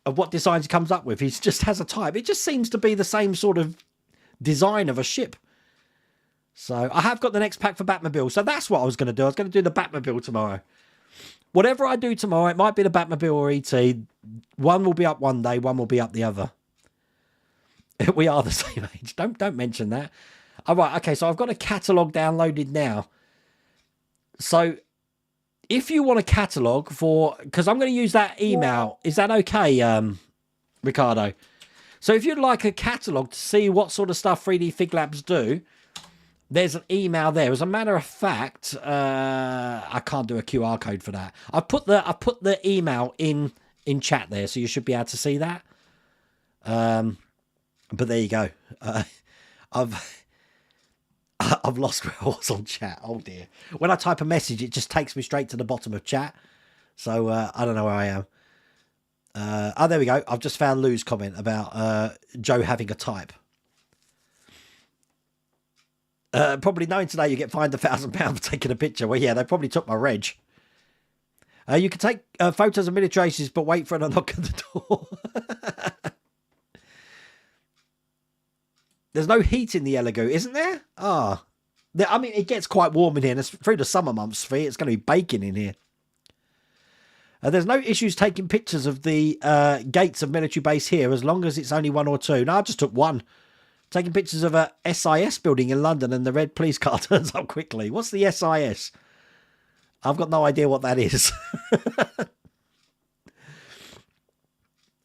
of what designs he comes up with? He just has a type. It just seems to be the same sort of design of a ship. So I have got the next pack for Batmobile. So that's what I was going to do. I was going to do the Batmobile tomorrow. Whatever I do tomorrow, it might be the Batmobile or ET. One will be up one day, one will be up the other. We are the same age. Don't mention that. All right, okay, so I've got a catalogue downloaded now. So if you want a catalogue for... Because I'm going to use that email. Is that okay, Ricardo? So if you'd like a catalogue to see what sort of stuff 3D Fig Labs do... There's an email there. As a matter of fact, I can't do a QR code for that. I put the email in chat there, so you should be able to see that. But there you go. I've lost where I was on chat. Oh dear. When I type a message, it just takes me straight to the bottom of chat. So I don't know where I am. Oh, there we go. I've just found Lou's comment about Joe having a type. Probably knowing today you get fined £1,000 for taking a picture. Well, yeah, they probably took my reg. You can take photos of miniaturities, but wait for an knock at the door. There's no heat in the Elegoo, isn't there? Ah, I mean, it gets quite warm in here. And it's through the summer months, it's going to be baking in here. There's no issues taking pictures of the gates of military base here, as long as it's only 1 or 2. No, I just took 1. Taking pictures of a SIS building in London and the red police car turns up quickly. What's the SIS? I've got no idea what that is.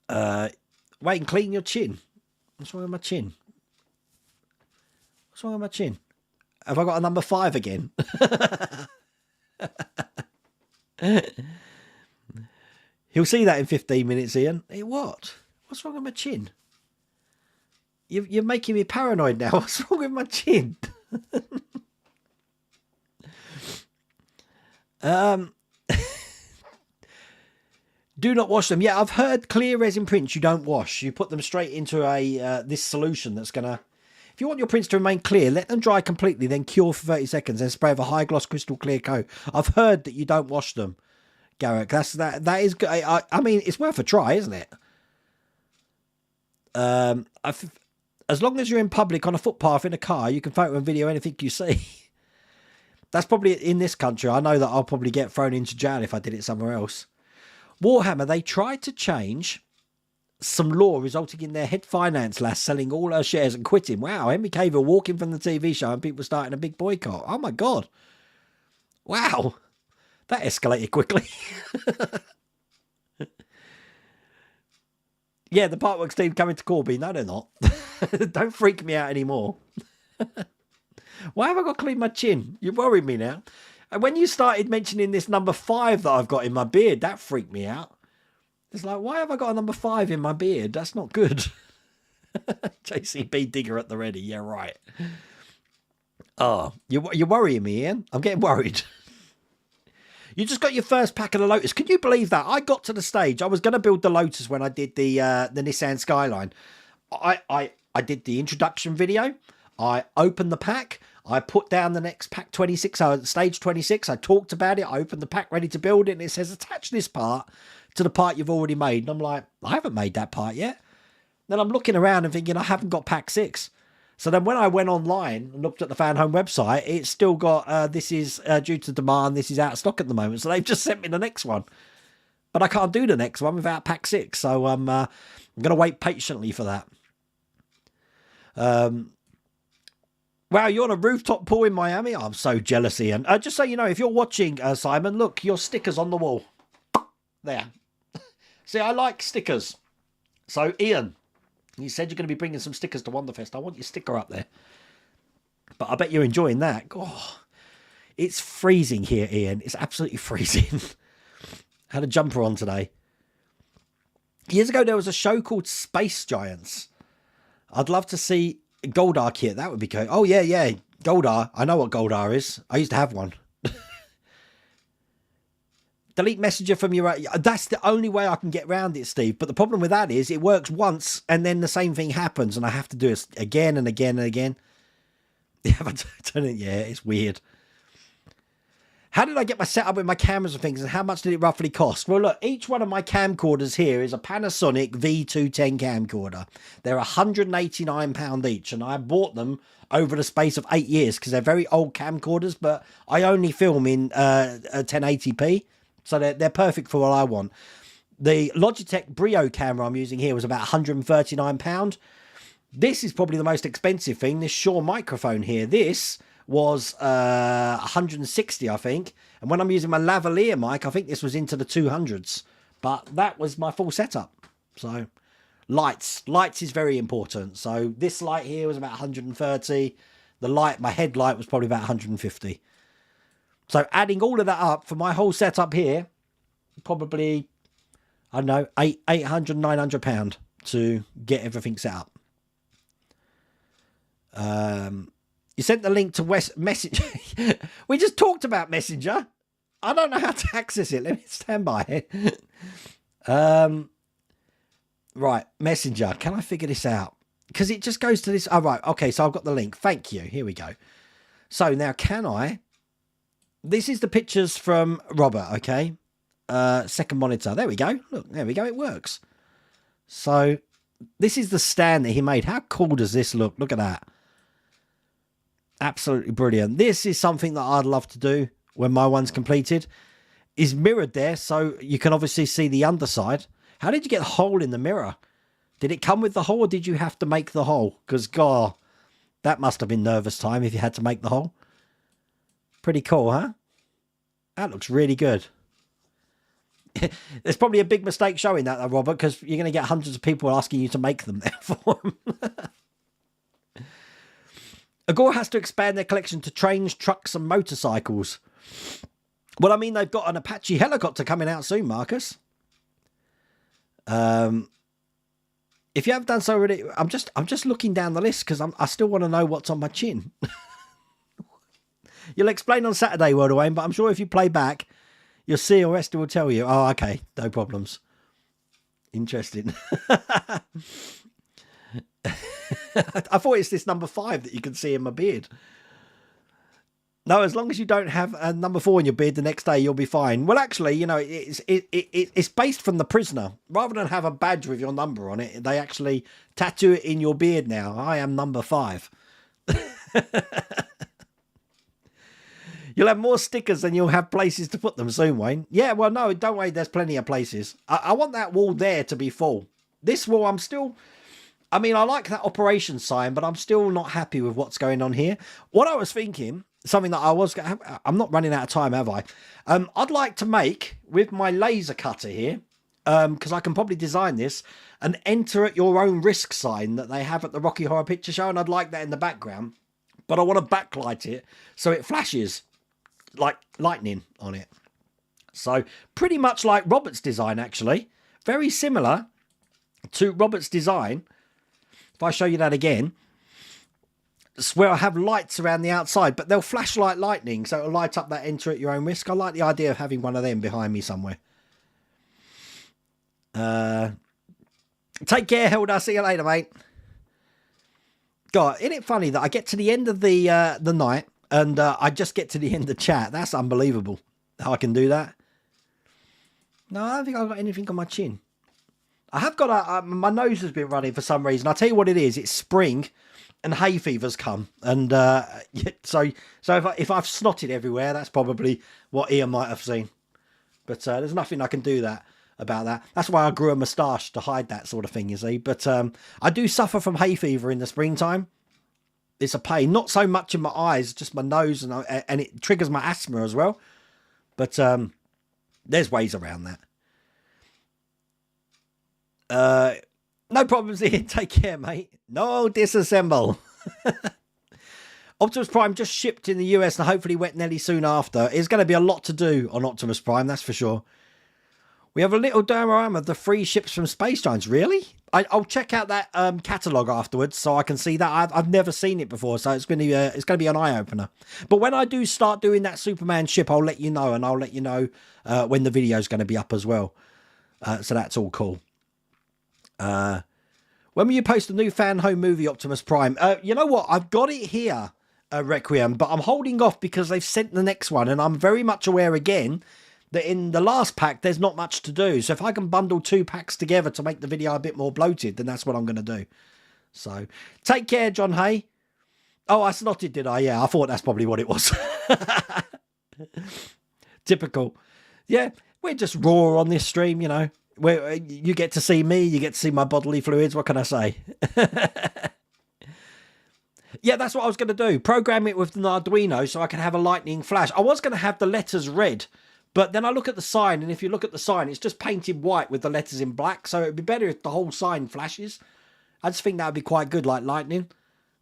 Wait and clean your chin. What's wrong with my chin? What's wrong with my chin? Have I got a number 5 again? He'll see that in 15 minutes, Ian. Hey, what? What's wrong with my chin? You're making me paranoid now. What's wrong with my chin? Do not wash them. Yeah, I've heard clear resin prints you don't wash. You put them straight into a this solution that's going to... If you want your prints to remain clear, let them dry completely, then cure for 30 seconds, then spray with a high gloss crystal clear coat. I've heard that you don't wash them, Garrick. That is good. I mean, it's worth a try, isn't it? As long as you're in public on a footpath in a car, you can photo and video anything you see. That's probably in this country. I know that I'll probably get thrown into jail if I did it somewhere else. Warhammer, they tried to change some law resulting in their head finance lass selling all her shares and quitting. Wow, Henry Cavill walking from the TV show and people starting a big boycott. Oh my God. Wow. That escalated quickly. Yeah, the Parkworks team coming to Corby. No, they're not. Don't freak me out anymore. Why have I got to clean my chin? You're worrying me now. And when you started mentioning this number 5 that I've got in my beard, that freaked me out. It's like, why have I got a number 5 in my beard? That's not good. JCB Digger at the ready. Yeah, right. Oh, you're worrying me, Ian. I'm getting worried. You just got your first pack of the Lotus. Can you believe that? I got to the stage. I was going to build the Lotus when I did the Nissan Skyline. I did the introduction video. I opened the pack. I put down the next pack 26, stage 26. I talked about it. I opened the pack ready to build it. And it says, attach this part to the part you've already made. And I'm like, I haven't made that part yet. Then I'm looking around and thinking, I haven't got pack 6. So then when I went online and looked at the Fan Home website, it's still got, this is due to demand, this is out of stock at the moment. So they've just sent me the next one. But I can't do the next one without pack 6. So I'm going to wait patiently for that. Wow, you're on a rooftop pool in Miami? Oh, I'm so jealous, Ian. Just so you know, if you're watching, Simon, look, your stickers on the wall. There. See, I like stickers. So, Ian, you said you're going to be bringing some stickers to Wonderfest. I want your sticker up there. But I bet you're enjoying that. Oh, it's freezing here, Ian. It's absolutely freezing. Had a jumper on today. Years ago, there was a show called Space Giants. I'd love to see Goldar kit. That would be cool. Oh, yeah. Goldar. I know what Goldar is. I used to have one. Delete Messenger from your... That's the only way I can get around it, Steve. But the problem with that is it works once and then the same thing happens and I have to do it again and again and again. Yeah, it's weird. How did I get my setup with my cameras and things and how much did it roughly cost? Well, look, each one of my camcorders here is a Panasonic V210 camcorder. They're £189 each and I bought them over the space of 8 years because they're very old camcorders, but I only film in 1080p. So they're perfect for what I want. The Logitech Brio camera I'm using here was about £139. This is probably the most expensive thing. This Shure microphone here. This was 160, I think. And when I'm using my lavalier mic, I think this was into the 200s. But that was my full setup. So lights is very important. So this light here was about 130. The light, my headlight was probably about 150. So adding all of that up for my whole setup here, probably, I don't know, £800, £900 to get everything set up. You sent the link to Messenger. We just talked about Messenger. I don't know how to access it. Let me stand by. Right, Messenger. Can I figure this out? Because it just goes to this. Oh, right. Okay, so I've got the link. Thank you. Here we go. So now can I... This is the pictures from Robert, okay? Second monitor. There we go. Look, there we go. It works. So this is the stand that he made. How cool does this look? Look at that. Absolutely brilliant. This is something that I'd love to do when my one's completed. Is mirrored there, so you can obviously see the underside. How did you get a hole in the mirror? Did it come with the hole or did you have to make the hole? Because, God, that must have been nervous time if you had to make the hole. Pretty cool, huh? That looks really good. There's probably a big mistake showing that, though, Robert, because you're going to get hundreds of people asking you to make them there for them. Agora has to expand their collection to trains, trucks, and motorcycles. Well, I mean, they've got an Apache helicopter coming out soon, Marcus. If you haven't done so already, I'm just looking down the list because I still want to know what's on my chin. You'll explain on Saturday, World of Wayne, but I'm sure if you play back, you'll see or Esther will tell you. Oh, okay, no problems. Interesting. I thought it's this number 5 that you can see in my beard. No, as long as you don't have a number 4 in your beard the next day, you'll be fine. Well, actually, you know, it's based from The Prisoner. Rather than have a badge with your number on it, they actually tattoo it in your beard now. I am number 5. You'll have more stickers than you'll have places to put them soon, Wayne. Yeah, well, no, don't worry. There's plenty of places. I want that wall there to be full. This wall, I'm still... I mean, I like that operation sign, but I'm still not happy with what's going on here. What I was thinking, something that I'm not running out of time, have I? I'd like to make, with my laser cutter here, because I can probably design this, an enter at your own risk sign that they have at the Rocky Horror Picture Show, and I'd like that in the background. But I want to backlight it so it flashes like lightning on it. So pretty much like Robert's design, actually. Very similar to Robert's design. If I show you that again, it's where I have lights around the outside, but they'll flash like lightning, so it'll light up that enter at your own risk. I like the idea of having one of them behind me somewhere. Take care, Hilda. See you later, mate. God, isn't it funny that I get to the end of the night and I just get to the end of the chat? That's unbelievable how I can do that. No, I don't think I've got anything on my chin. I have got my nose has been running for some reason. I'll tell you what it is. It's spring and hay fever's come. And so if I've snotted everywhere, that's probably what Ian might have seen. But there's nothing I can do about that. That's why I grew a moustache, to hide that sort of thing, you see. But I do suffer from hay fever in the springtime. It's a pain. Not so much in my eyes, just my nose, and it triggers my asthma as well. But there's ways around that. No problems here. Take care, mate. No disassemble. Optimus Prime just shipped in the US and hopefully wet Nelly soon after. There's going to be a lot to do on Optimus Prime, that's for sure. We have a little diorama of the 3 ships from Space Giants. Really? I'll check out that catalogue afterwards so I can see that. I've never seen it before, so it's going to be an eye-opener. But when I do start doing that Superman ship, I'll let you know, and I'll let you know when the video is going to be up as well. So that's all cool. When will you post a new fan home movie, Optimus Prime? You know what? I've got it here, Requiem, but I'm holding off because they've sent the next one, and I'm very much aware again that in the last pack there's not much to do. So if I can bundle 2 packs together to make the video a bit more bloated, then that's what I'm going to do. So take care, John Hay. Oh, I snotted, did I? Yeah, I thought that's probably what it was. Typical. Yeah, we're just raw on this stream, you know. Where you get to see me, you get to see my bodily fluids. What can I say? Yeah, that's what I was going to do. Program it with an Arduino so I can have a lightning flash. I was going to have the letters red, but then I look at the sign, and if you look at the sign, it's just painted white with the letters in black. So it'd be better if the whole sign flashes. I just think that would be quite good, like lightning.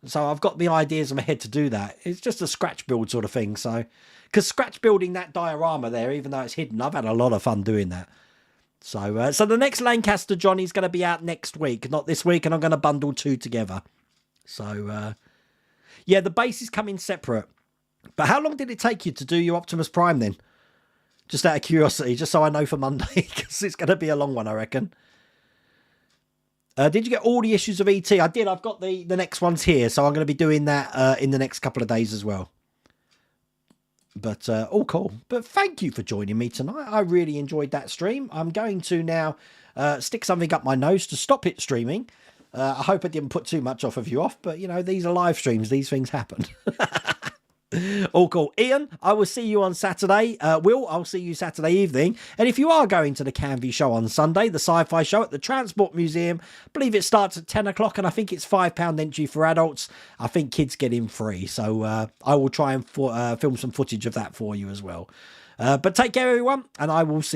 So I've got the ideas in my head to do that. It's just a scratch build sort of thing. So, because scratch building that diorama there, even though it's hidden, I've had a lot of fun doing that. So, so the next Lancaster Johnny's going to be out next week, not this week, and I'm going to bundle 2 together. So, yeah, the base is coming separate. But how long did it take you to do your Optimus Prime then? Just out of curiosity, just so I know for Monday, because it's going to be a long one, I reckon. Did you get all the issues of ET? I did. I've got the next ones here, so I'm going to be doing that in the next couple of days as well. But all cool. But thank you for joining me tonight. I really enjoyed that stream. I'm going to now stick something up my nose to stop it streaming. I hope I didn't put too much off of you off, but you know, these are live streams. These things happen. All cool. Ian, I will see you on Saturday. Will, I'll see you Saturday evening. And if you are going to the Canvey show on Sunday, the sci-fi show at the Transport Museum, I believe it starts at 10 o'clock and I think it's £5 entry for adults. I think kids get in free. So I will try and film some footage of that for you as well. But take care, everyone, and I will see